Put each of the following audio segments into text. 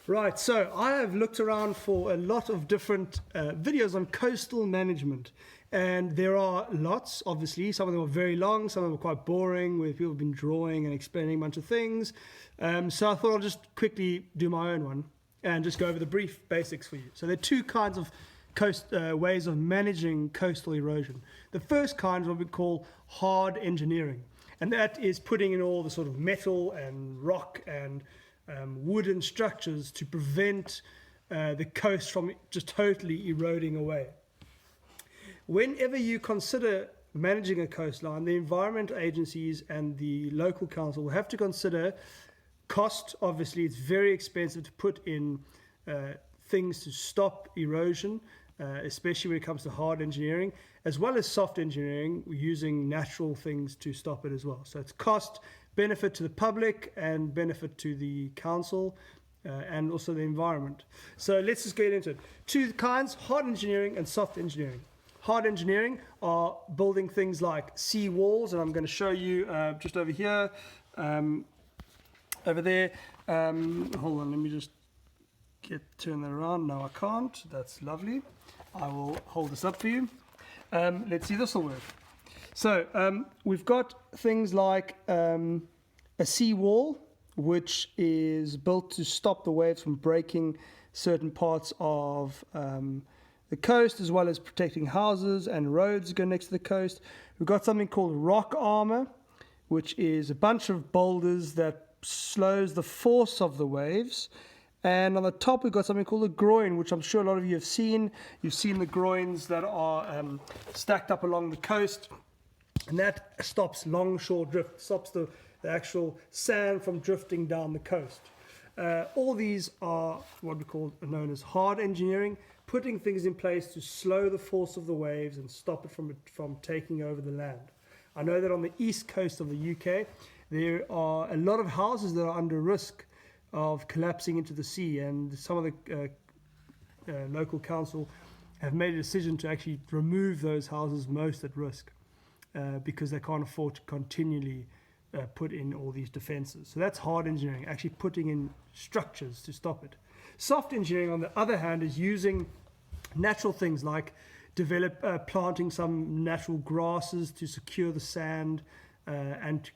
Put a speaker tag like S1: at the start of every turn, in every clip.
S1: Right, so I have looked around for a lot of different videos on coastal management, and there are lots, obviously. Some of them are very long, some of them are quite boring, where people have been drawing and explaining a bunch of things. So I thought I'll just quickly do my own one and just go over the brief basics for you. So there are two kinds of ways of managing coastal erosion. The first kind is what we call hard engineering, and that is putting in all the sort of metal and rock and wooden structures to prevent the coast from just totally eroding away. Whenever you consider managing a coastline, the environment agencies and the local council will have to consider cost. Obviously, it's very expensive to put in things to stop erosion, especially when it comes to hard engineering, as well as soft engineering, using natural things to stop it as well. So it's cost, benefit to the public, and benefit to the council, and also the environment. So let's just get into it. Two kinds: hard engineering and soft engineering. Hard engineering are building things like sea walls, and I'm going to show you just over here, over there. Hold on, let me just turn that around. No, I can't. That's lovely. I will hold this up for you. Let's see, this will work. So we've got things like a sea wall, which is built to stop the waves from breaking certain parts of the coast, as well as protecting houses and roads go next to the coast. We've got something called rock armor, which is a bunch of boulders that slows the force of the waves. And on the top, we've got something called a groin, which I'm sure a lot of you have seen. You've seen the groins that are stacked up along the coast, and that stops longshore drift, stops the actual sand from drifting down the coast. All these are what we call known as hard engineering, putting things in place to slow the force of the waves and stop it from taking over the land. I know that on the east coast of the UK, there are a lot of houses that are under risk of collapsing into the sea, and some of the local council have made a decision to actually remove those houses most at risk, because they can't afford to continually put in all these defenses. So that's hard engineering, actually putting in structures to stop it. Soft engineering, on the other hand, is using natural things like planting some natural grasses to secure the sand, and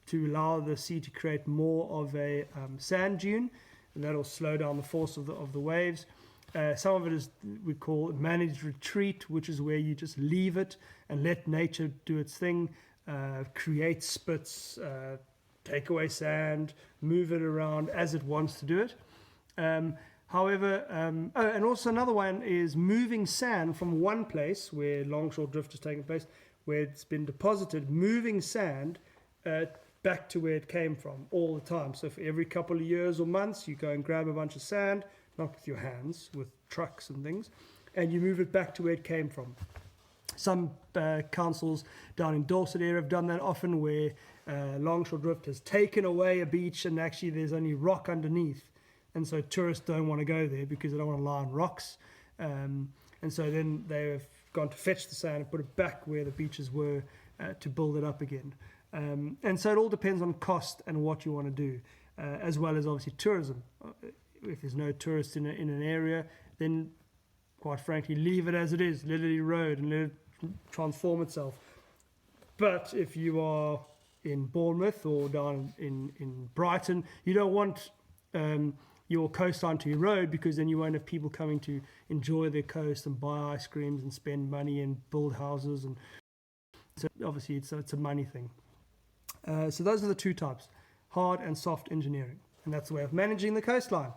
S1: to allow the sea to create more of a sand dune, and that will slow down the force of the waves. Some of it is we call managed retreat, which is where you just leave it and let nature do its thing, create spits, take away sand, move it around as it wants to do it. However, and also another one is moving sand from one place where longshore drift is taking place, where it's been deposited, moving sand back to where it came from all the time. So for every couple of years or months, you go and grab a bunch of sand, not with your hands, with trucks and things, and you move it back to where it came from. Some councils down in Dorset area have done that often, where longshore drift has taken away a beach and actually there's only rock underneath, and so tourists don't want to go there because they don't want to lie on rocks, and so then they've gone to fetch the sand and put it back where the beaches were to build it up again. And so it all depends on cost and what you want to do, as well as obviously tourism. If there's no tourists in an area, then quite frankly, leave it as it is, let it erode and let it transform itself. But if you are in Bournemouth or down in Brighton, you don't want your coastline to erode, because then you won't have people coming to enjoy their coast and buy ice creams and spend money and build houses. And so obviously it's a money thing. So those are the two types, hard and soft engineering, and that's the way of managing the coastline.